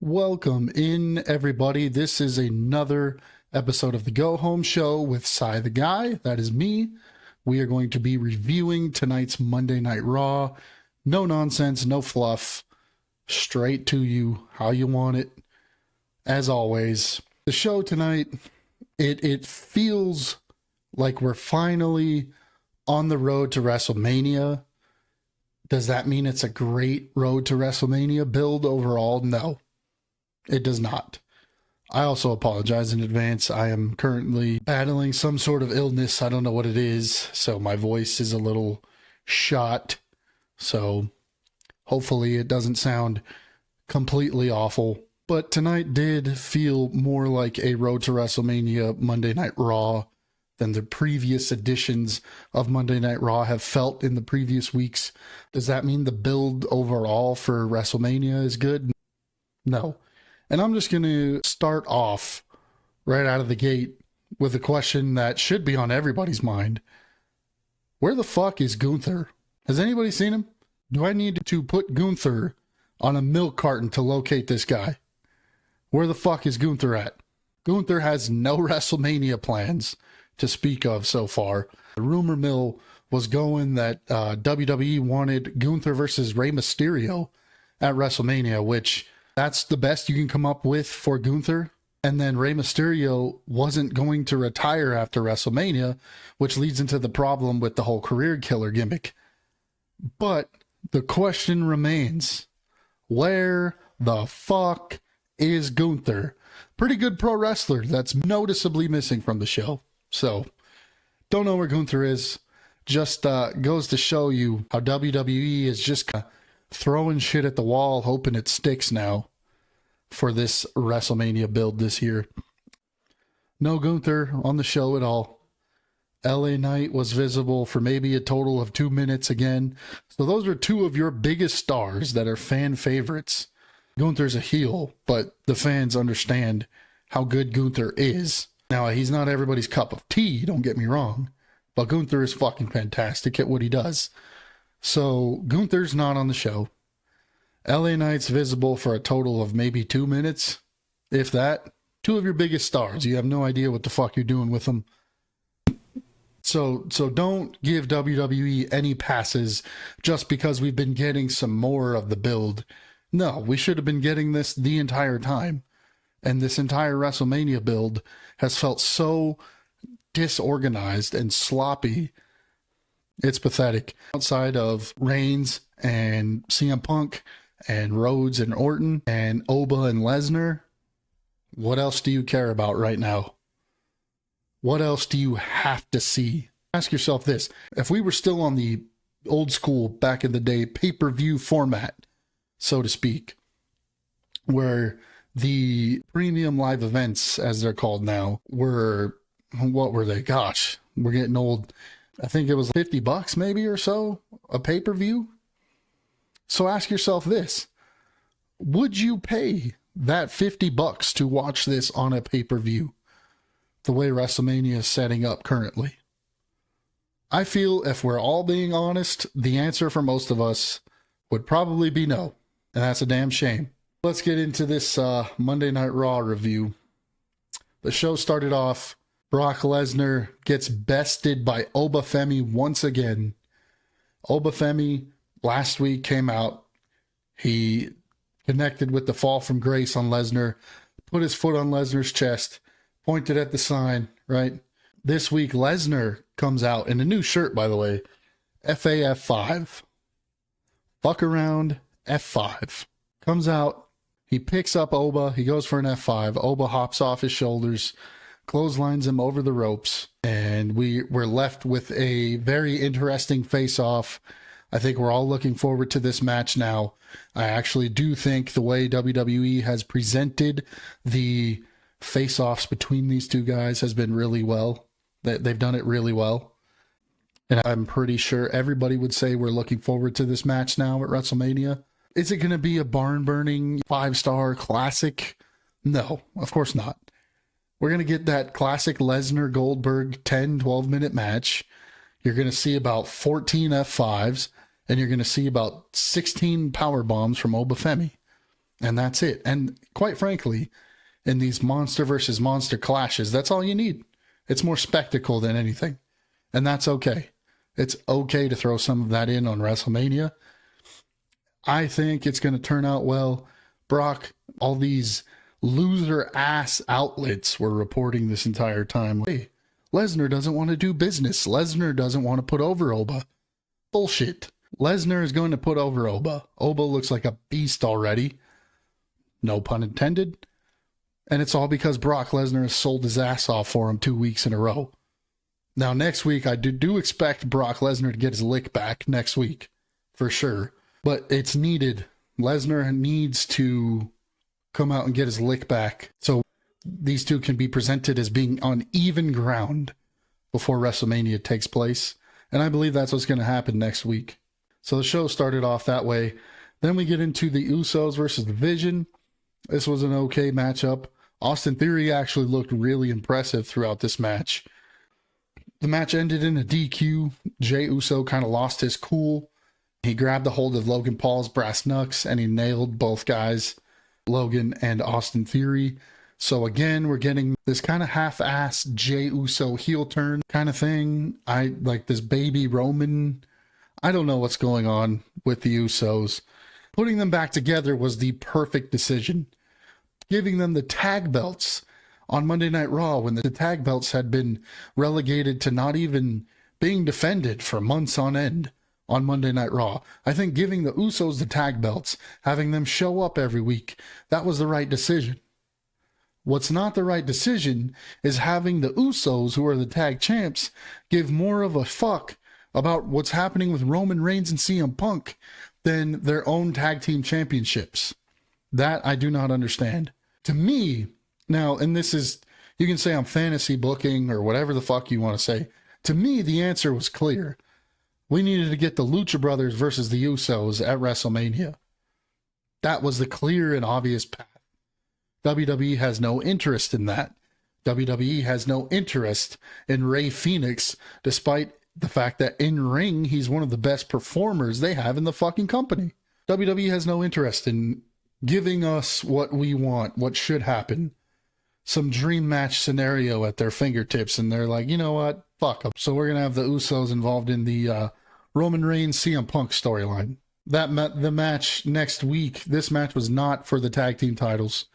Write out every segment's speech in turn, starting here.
Welcome in, everybody. This is another episode of the Go Home Show with Cy the Guy. That is me. We are going to be reviewing tonight's Monday Night Raw. No nonsense, no fluff. Straight to you, how you want it. As always, the show tonight, it feels like we're finally on the road to WrestleMania. Does that mean it's a great road to WrestleMania build overall? No. It does not. I also apologize in advance. I am currently battling some sort of illness. I don't know what it is, so my voice is a little shot. So hopefully it doesn't sound completely awful. But tonight did feel more like a Road to WrestleMania Monday Night Raw than the previous editions of Monday Night Raw have felt in the previous weeks. Does that mean the build overall for WrestleMania is good? No. And I'm just going to start off right out of the gate with a question that should be on everybody's mind. Where the fuck is Gunther? Has anybody seen him? Do I need to put Gunther on a milk carton to locate this guy? Where the fuck is Gunther at? Gunther has no WrestleMania plans to speak of so far. The rumor mill was going that WWE wanted Gunther versus Rey Mysterio at WrestleMania, which... that's the best you can come up with for Gunther. And then Rey Mysterio wasn't going to retire after WrestleMania, which leads into the problem with the whole career killer gimmick. But the question remains, where the fuck is Gunther? Pretty good pro wrestler that's noticeably missing from the show. So, don't know where Gunther is. Just goes to show you how WWE is just throwing shit at the wall, hoping it sticks now for this WrestleMania build this year. No Gunther on the show at all. LA Knight was visible for maybe a total of 2 minutes again. So those are two of your biggest stars that are fan favorites. Gunther's a heel, but the fans understand how good Gunther is. Now, he's not everybody's cup of tea, don't get me wrong, but Gunther is fucking fantastic at what he does. So Gunther's not on the show. LA Knight's visible for a total of maybe 2 minutes, if that. Two of your biggest stars. You have no idea what the fuck you're doing with them. So don't give WWE any passes just because we've been getting some more of the build. No, we should have been getting this the entire time. And this entire WrestleMania build has felt so disorganized and sloppy. It's pathetic. Outside of Reigns and CM Punk and Rhodes and Orton and Oba and Lesnar, what else do you care about right now? What else do you have to see? Ask yourself this. If we were still on the old school, back in the day, pay-per-view format, so to speak, where the premium live events, as they're called now, were, what were they? Gosh, we're getting old. I think it was $50 maybe or so, a pay-per-view. So ask yourself this. Would you pay that $50 to watch this on a pay-per-view the way WrestleMania is setting up currently? I feel if we're all being honest, the answer for most of us would probably be no. And that's a damn shame. Let's get into this Monday Night Raw review. The show started off, Brock Lesnar gets bested by Obafemi once again. Obafemi last week came out. He connected with the fall from grace on Lesnar, put his foot on Lesnar's chest, pointed at the sign, right? This week, Lesnar comes out in a new shirt, by the way, FAF5. Fuck around, F5. Comes out, he picks up Oba, he goes for an F5. Oba hops off his shoulders, clotheslines him over the ropes, and we're left with a very interesting face-off. I think we're all looking forward to this match now. I actually do think the way WWE has presented the face-offs between these two guys has been really well. They've done it really well. And I'm pretty sure everybody would say we're looking forward to this match now at WrestleMania. Is it going to be a barn-burning 5-star classic? No, of course not. We're going to get that classic Lesnar-Goldberg 10, 12-minute match. You're going to see about 14 F5s. and you're going to see about 16 power bombs from Obafemi. And that's it. And quite frankly, in these monster versus monster clashes, that's all you need. It's more spectacle than anything. And that's okay. It's okay to throw some of that in on WrestleMania. I think it's going to turn out well. Brock, all these loser ass outlets were reporting this entire time. Hey, Lesnar doesn't want to do business. Lesnar doesn't want to put over Oba. Bullshit. Lesnar is going to put over Oba. Oba looks like a beast already. No pun intended. And it's all because Brock Lesnar has sold his ass off for him 2 weeks in a row. Now, next week, I do expect Brock Lesnar to get his lick back next week. For sure. But it's needed. Lesnar needs to come out and get his lick back. So these two can be presented as being on even ground before WrestleMania takes place. And I believe that's what's going to happen next week. So the show started off that way. Then we get into the Usos versus the Vision. This was an okay matchup. Austin Theory actually looked really impressive throughout this match. The match ended in a DQ. Jey Uso kind of lost his cool. He grabbed a hold of Logan Paul's brass knucks and he nailed both guys, Logan and Austin Theory. So again, we're getting this kind of half-assed Jey Uso heel turn kind of thing. I like this baby Roman. I don't know what's going on with the Usos. Putting them back together was the perfect decision. Giving them the tag belts on Monday Night Raw when the tag belts had been relegated to not even being defended for months on end on Monday Night Raw. I think giving the Usos the tag belts, having them show up every week, that was the right decision. What's not the right decision is having the Usos, who are the tag champs, give more of a fuck about what's happening with Roman Reigns and CM Punk than their own tag team championships. That I do not understand. To me, now, and this is, you can say I'm fantasy booking or whatever the fuck you want to say. To me, the answer was clear. We needed to get the Lucha Brothers versus the Usos at WrestleMania. That was the clear and obvious path. WWE has no interest in that. WWE has no interest in Rey Fenix, despite the fact that in ring, he's one of the best performers they have in the fucking company. WWE has no interest in giving us what we want, what should happen. Some dream match scenario at their fingertips, and they're like, you know what? Fuck them. So we're going to have the Usos involved in the Roman Reigns CM Punk storyline. The match next week, this match was not for the tag team titles.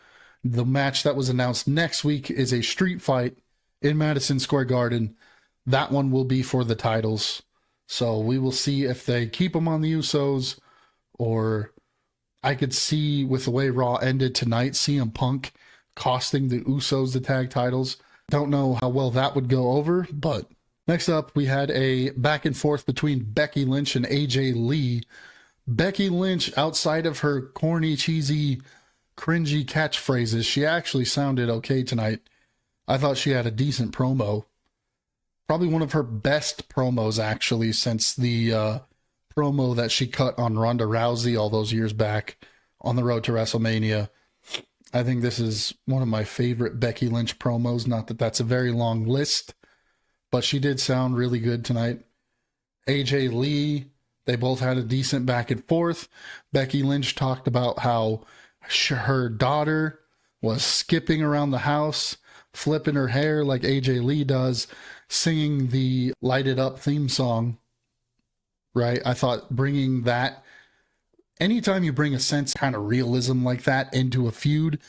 The match that was announced next week is a street fight in Madison Square Garden. That one will be for the titles. So we will see if they keep them on the Usos, or I could see, with the way Raw ended tonight, CM Punk costing the Usos the tag titles. Don't know how well that would go over, but next up we had a back and forth between Becky Lynch and AJ Lee. Becky Lynch, outside of her corny, cheesy, cringy catchphrases, she actually sounded okay tonight. I thought she had a decent promo. Probably one of her best promos, actually, since the promo that she cut on Ronda Rousey all those years back on the road to WrestleMania. I think this is one of my favorite Becky Lynch promos. Not that that's a very long list, but she did sound really good tonight. AJ Lee, they both had a decent back and forth. Becky Lynch talked about how her daughter was skipping around the house, flipping her hair like AJ Lee does, singing the Light It Up theme song. Right? I thought bringing that, anytime you bring a sense kind of realism like that into a feud,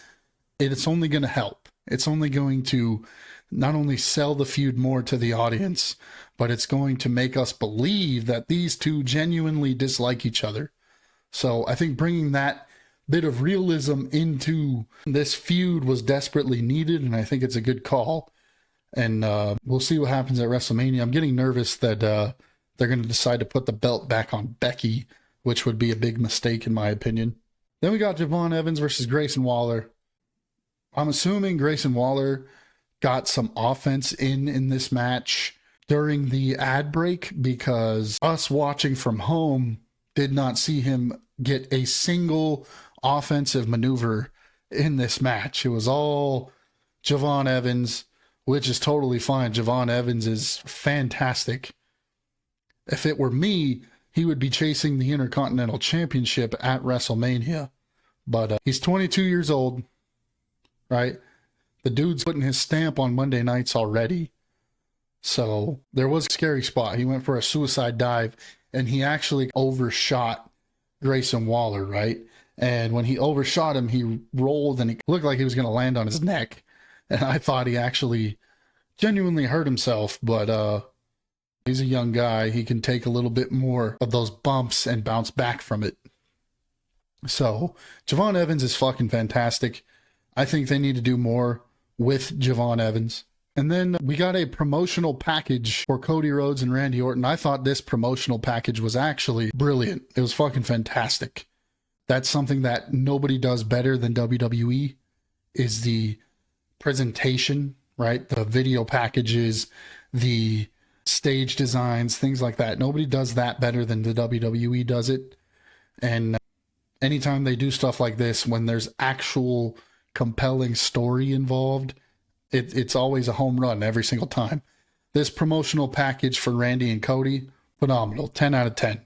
it's only going to help. It's only going to not only sell the feud more to the audience, but it's going to make us believe that these two genuinely dislike each other. So I think bringing that bit of realism into this feud was desperately needed, and I think it's a good call. And we'll see what happens at WrestleMania. I'm getting nervous that they're going to decide to put the belt back on Becky, which would be a big mistake in my opinion. Then we got Javon Evans versus Grayson Waller. I'm assuming Grayson Waller got some offense in this match during the ad break, because us watching from home did not see him get a single offensive maneuver in this match. It was all Javon Evans, which is totally fine. Javon Evans is fantastic. If it were me, he would be chasing the Intercontinental Championship at WrestleMania. But he's 22 years old, right? The dude's putting his stamp on Monday nights already. So there was a scary spot. He went for a suicide dive, and he actually overshot Grayson Waller, right? And when he overshot him, he rolled, and he looked like he was going to land on his neck. And I thought he actually genuinely hurt himself, but he's a young guy. He can take a little bit more of those bumps and bounce back from it. So Javon Evans is fucking fantastic. I think they need to do more with Javon Evans. And then we got a promotional package for Cody Rhodes and Randy Orton. I thought this promotional package was actually brilliant. It was fucking fantastic. That's something that nobody does better than WWE, is the presentation, right? The video packages, the stage designs, things like that. Nobody does that better than the WWE does it. And anytime they do stuff like this, when there's actual compelling story involved, it's always a home run every single time. This promotional package for Randy and Cody, phenomenal. 10 out of 10.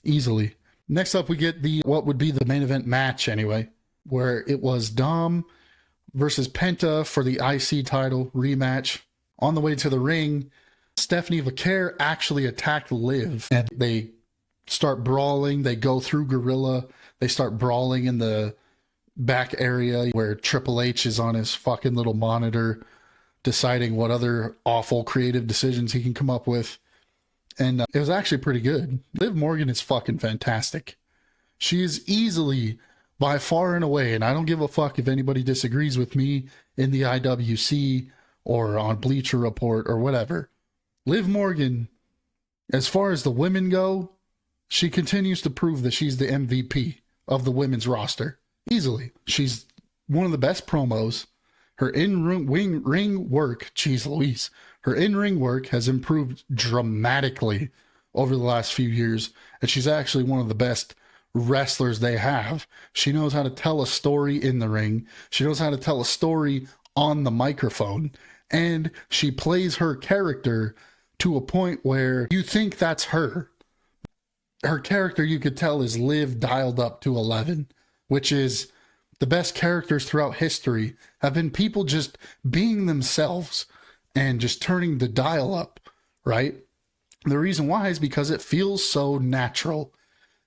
Easily. Next up, we get what would be the main event match anyway, where it was Dom versus Penta for the IC title rematch. On the way to the ring, Stephanie Vaquer actually attacked Liv, and they start brawling. They go through Gorilla. They start brawling in the back area where Triple H is on his fucking little monitor deciding what other awful creative decisions he can come up with. And it was actually pretty good. Liv Morgan is fucking fantastic. She is easily, by far and away, and I don't give a fuck if anybody disagrees with me in the IWC or on Bleacher Report or whatever. Liv Morgan, as far as the women go, she continues to prove that she's the MVP of the women's roster. Easily. She's one of the best promos. Her in-ring work, geez Louise, her in-ring work has improved dramatically over the last few years, and she's actually one of the best wrestlers they have. She knows how to tell a story in the ring. She knows how to tell a story on the microphone, and she plays her character to a point where you think that's her. Her character, you could tell, is Liv dialed up to 11, which is the best characters throughout history have been people just being themselves and just turning the dial up, right? The reason why is because it feels so natural.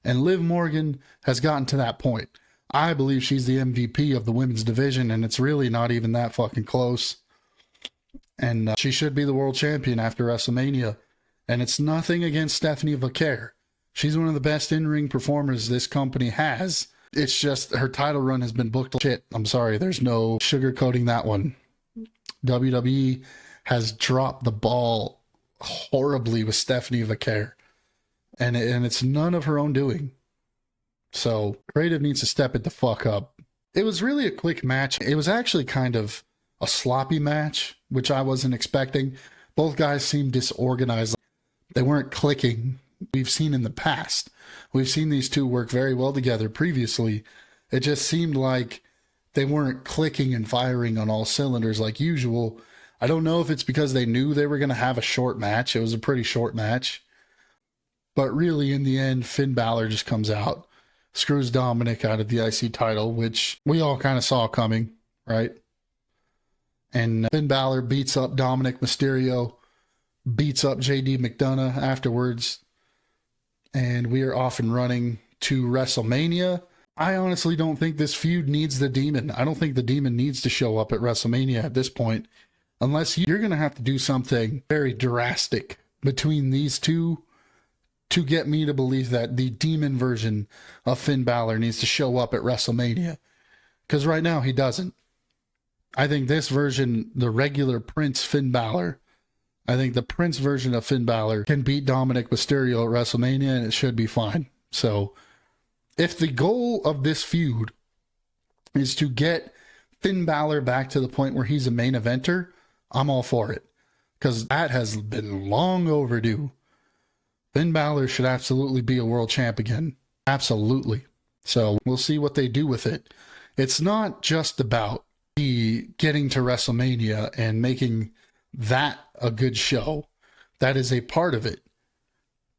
And Liv Morgan has gotten to that point. I believe she's the MVP of the women's division, and it's really not even that fucking close. And she should be the world champion after WrestleMania. And it's nothing against Stephanie Vaquer. She's one of the best in-ring performers this company has. It's just her title run has been booked shit. I'm sorry, there's no sugarcoating that one. WWE has dropped the ball horribly with Stephanie Vaquer. And it's none of her own doing. So creative needs to step it the fuck up. It was really a quick match. It was actually kind of a sloppy match, which I wasn't expecting. Both guys seemed disorganized. They weren't clicking. We've seen in the past. We've seen these two work very well together previously. It just seemed like they weren't clicking and firing on all cylinders like usual. I don't know if it's because they knew they were going to have a short match. It was a pretty short match. But really, in the end, Finn Balor just comes out, screws Dominic out of the IC title, which we all kind of saw coming, right? And Finn Balor beats up Dominic Mysterio, beats up JD McDonough afterwards. And we are off and running to WrestleMania. I honestly don't think this feud needs the Demon. I don't think the Demon needs to show up at WrestleMania at this point. Unless you're going to have to do something very drastic between these two to get me to believe that the Demon version of Finn Balor needs to show up at WrestleMania. Because right now he doesn't. I think this version, the regular Prince Finn Balor, I think the Prince version of Finn Balor can beat Dominic Mysterio at WrestleMania, and it should be fine. So, if the goal of this feud is to get Finn Balor back to the point where he's a main eventer, I'm all for it. Because that has been long overdue. Finn Balor should absolutely be a world champ again. Absolutely. So, we'll see what they do with it. It's not just about the getting to WrestleMania and making that a good show. That is a part of it.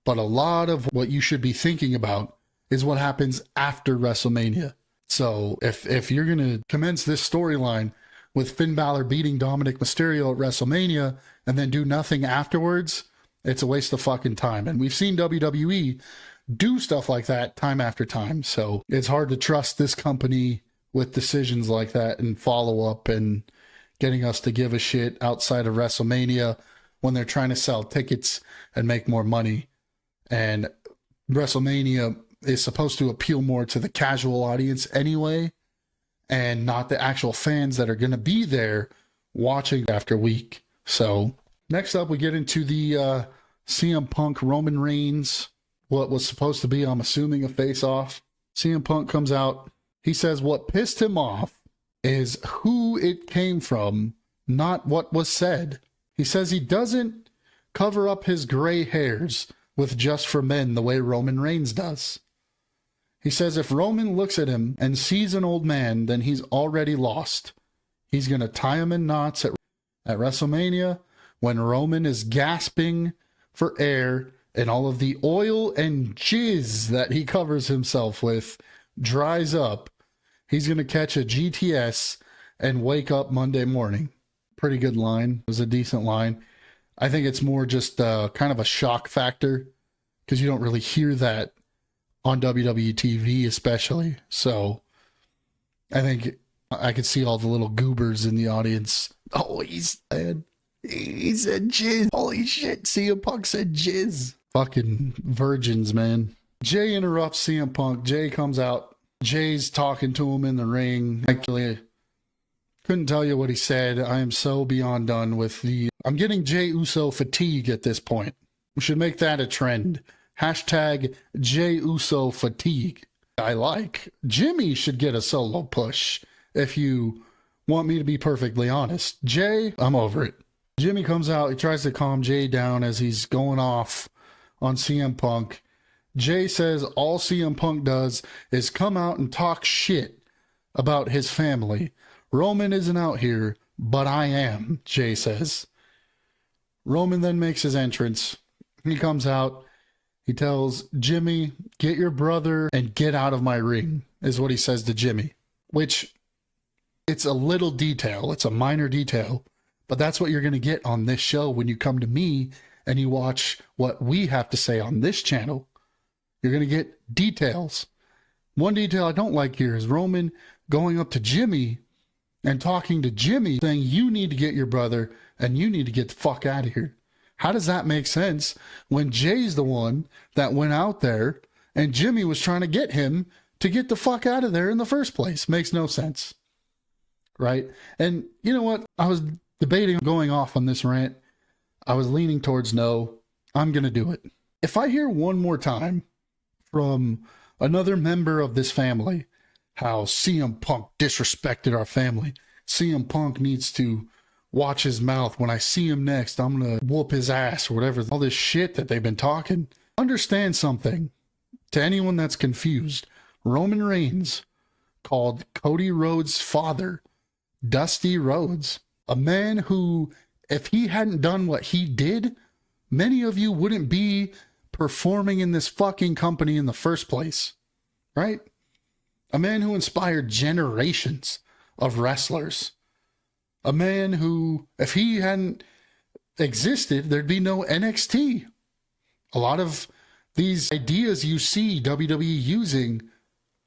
But a lot of what you should be thinking about is what happens after WrestleMania. So if you're going to commence this storyline with Finn Balor beating Dominic Mysterio at WrestleMania and then do nothing afterwards, it's a waste of fucking time. And we've seen WWE do stuff like that time after time. So it's hard to trust this company with decisions like that and follow up and getting us to give a shit outside of WrestleMania when they're trying to sell tickets and make more money. And WrestleMania is supposed to appeal more to the casual audience anyway, and not the actual fans that are going to be there watching after week. So next up, we get into the CM Punk Roman Reigns, what was supposed to be, I'm assuming, a face-off. CM Punk comes out. He says what pissed him off is who it came from, not what was said. He says he doesn't cover up his gray hairs with Just for Men the way Roman Reigns does. He says if Roman looks at him and sees an old man, then he's already lost. He's going to tie him in knots at WrestleMania when Roman is gasping for air and all of the oil and jizz that he covers himself with dries up. He's going to catch a GTS and wake up Monday morning. Pretty good line. It was a decent line. I think it's more just kind of a shock factor because you don't really hear that on WWE TV especially. So I think I could see all the little goobers in the audience. Oh, he said jizz. Holy shit, CM Punk said jizz. Fucking virgins, man. Jay interrupts CM Punk. Jay comes out. Jay's talking to him in the ring. Actually, couldn't tell you what he said. I am so beyond done with I'm getting Jay Uso fatigue at this point. We should make that a trend. Hashtag Jay Uso fatigue. I like. Jimmy should get a solo push, if you want me to be perfectly honest. Jay, I'm over it. Jimmy comes out. He tries to calm Jay down as he's going off on CM Punk. Jay says all CM Punk does is come out and talk shit about his family. Roman isn't out here, but I am, Jay says. Roman then makes his entrance. He comes out. He tells Jimmy, get your brother and get out of my ring, is what he says to Jimmy. Which, it's a little detail. It's a minor detail. But that's what you're going to get on this show when you come to me and you watch what we have to say on this channel. You're going to get details. One detail I don't like here is Roman going up to Jimmy and talking to Jimmy saying, you need to get your brother and you need to get the fuck out of here. How does that make sense when Jay's the one that went out there and Jimmy was trying to get him to get the fuck out of there in the first place? Makes no sense. Right? And you know what? I was debating going off on this rant. I was leaning towards no. I'm going to do it. If I hear one more time from another member of this family how CM Punk disrespected our family, CM Punk needs to watch his mouth. When I see him next, I'm going to whoop his ass or whatever. All this shit that they've been talking. Understand something. To anyone that's confused, Roman Reigns called Cody Rhodes' father Dusty Rhodes. A man who, if he hadn't done what he did, many of you wouldn't be performing in this fucking company in the first place. Right? A man who inspired generations of wrestlers. A man who, if he hadn't existed, there'd be no NXT. A lot of these ideas you see WWE using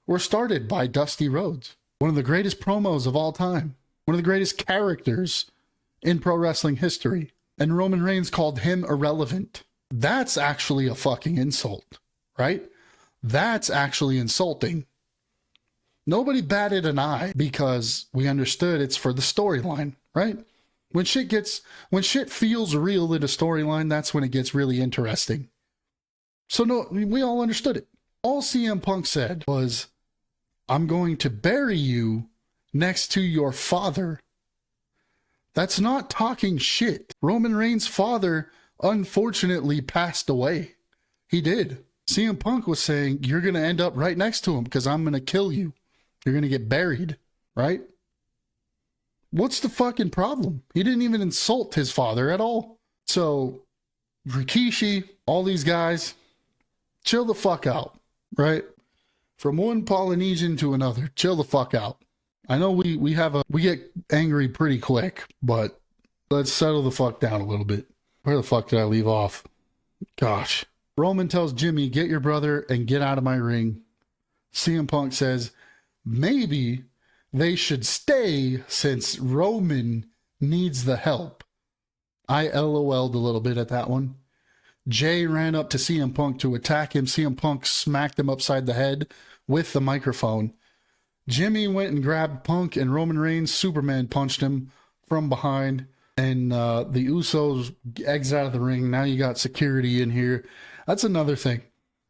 were started by Dusty Rhodes. One of the greatest promos of all time. One of the greatest characters in pro wrestling history. And Roman Reigns called him irrelevant. That's actually a fucking insult, right? That's actually insulting. Nobody batted an eye because we understood it's for the storyline, right? When shit feels real in a storyline, that's when it gets really interesting. So no, we all understood it. All CM Punk said was, I'm going to bury you next to your father. That's not talking shit. Roman Reigns' father unfortunately passed away. He did. CM Punk was saying, you're going to end up right next to him because I'm going to kill you. You're going to get buried, right? What's the fucking problem? He didn't even insult his father at all. So Rikishi, all these guys, chill the fuck out, right? From one Polynesian to another, chill the fuck out. I know we get angry pretty quick, but let's settle the fuck down a little bit. Where the fuck did I leave off? Gosh. Roman tells Jimmy, get your brother and get out of my ring. CM Punk says, maybe they should stay since Roman needs the help. I LOL'd a little bit at that one. Jay ran up to CM Punk to attack him. CM Punk smacked him upside the head with the microphone. Jimmy went and grabbed Punk, and Roman Reigns Superman punched him from behind. And the Usos exit out of the ring. Now you got security in here. That's another thing.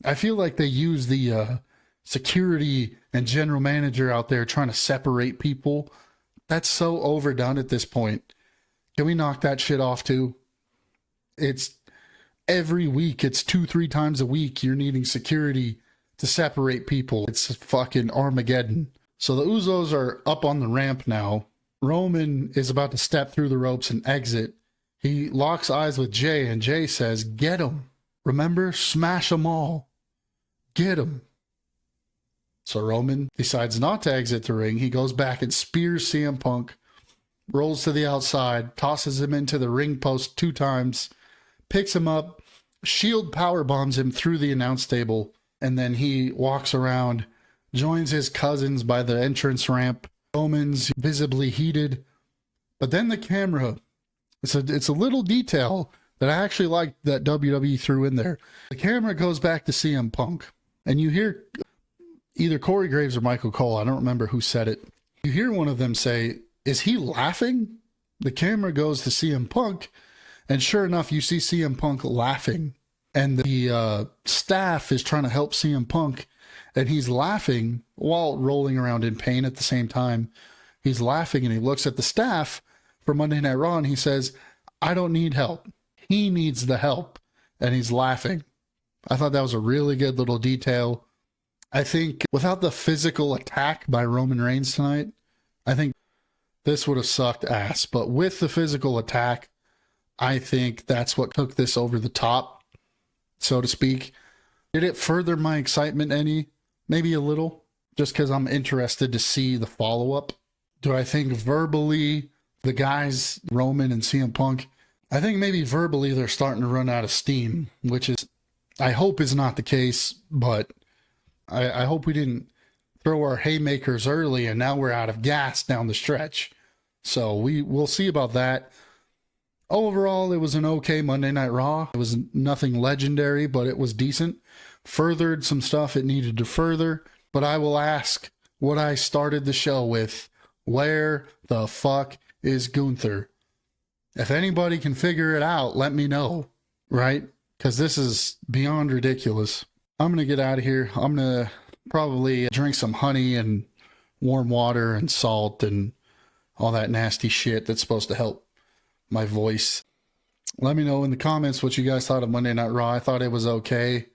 I feel like they use the security and general manager out there trying to separate people. That's so overdone at this point. Can we knock that shit off too? It's every week. It's 2-3 times a week. You're needing security to separate people. It's fucking Armageddon. So the Usos are up on the ramp now. Roman is about to step through the ropes and exit. He locks eyes with Jay, and Jay says, get him. Remember? Smash them all. Get him. So Roman decides not to exit the ring. He goes back and spears CM Punk, rolls to the outside, tosses him into the ring post 2 times, picks him up, shield power bombs him through the announce table, and then he walks around, joins his cousins by the entrance ramp. Roman's visibly heated, but then the camera, it's a little detail that I actually like that WWE threw in there. The camera goes back to CM Punk, and you hear either Corey Graves or Michael Cole, I don't remember who said it. You hear one of them say, is he laughing? The camera goes to CM Punk, and sure enough, you see CM Punk laughing, and the staff is trying to help CM Punk. And he's laughing while rolling around in pain at the same time. He's laughing and he looks at the staff for Monday Night Raw and he says, I don't need help. He needs the help. And he's laughing. I thought that was a really good little detail. I think without the physical attack by Roman Reigns tonight, I think this would have sucked ass. But with the physical attack, I think that's what took this over the top, so to speak. Did it further my excitement any? Maybe a little, just because I'm interested to see the follow-up. Do I think verbally the guys, Roman and CM Punk, I think maybe verbally they're starting to run out of steam, which is, I hope is not the case, but I hope we didn't throw our haymakers early and now we're out of gas down the stretch. So we'll see about that. Overall, it was an okay Monday Night Raw. It was nothing legendary, but it was decent. Furthered some stuff it needed to further. But I will ask what I started the show with. Where the fuck is Gunther? If anybody can figure it out, let me know, right? Because this is beyond ridiculous. I'm going to get out of here. I'm going to probably drink some honey and warm water and salt and all that nasty shit that's supposed to help my voice. Let me know in the comments what you guys thought of Monday Night Raw. I thought it was okay.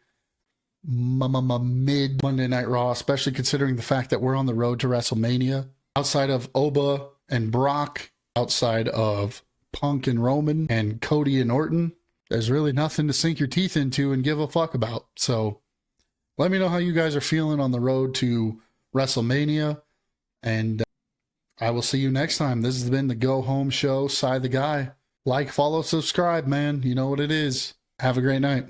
Mid Monday Night Raw, especially considering the fact that we're on the road to WrestleMania. Outside of Oba and Brock, outside of Punk and Roman and Cody and Orton, there's really nothing to sink your teeth into and give a fuck about. So let me know how you guys are feeling on the road to WrestleMania, and I will see you next time. This has been the Go Home Show. Cy the Guy. Like, follow, subscribe, man. You know what it is. Have a great night.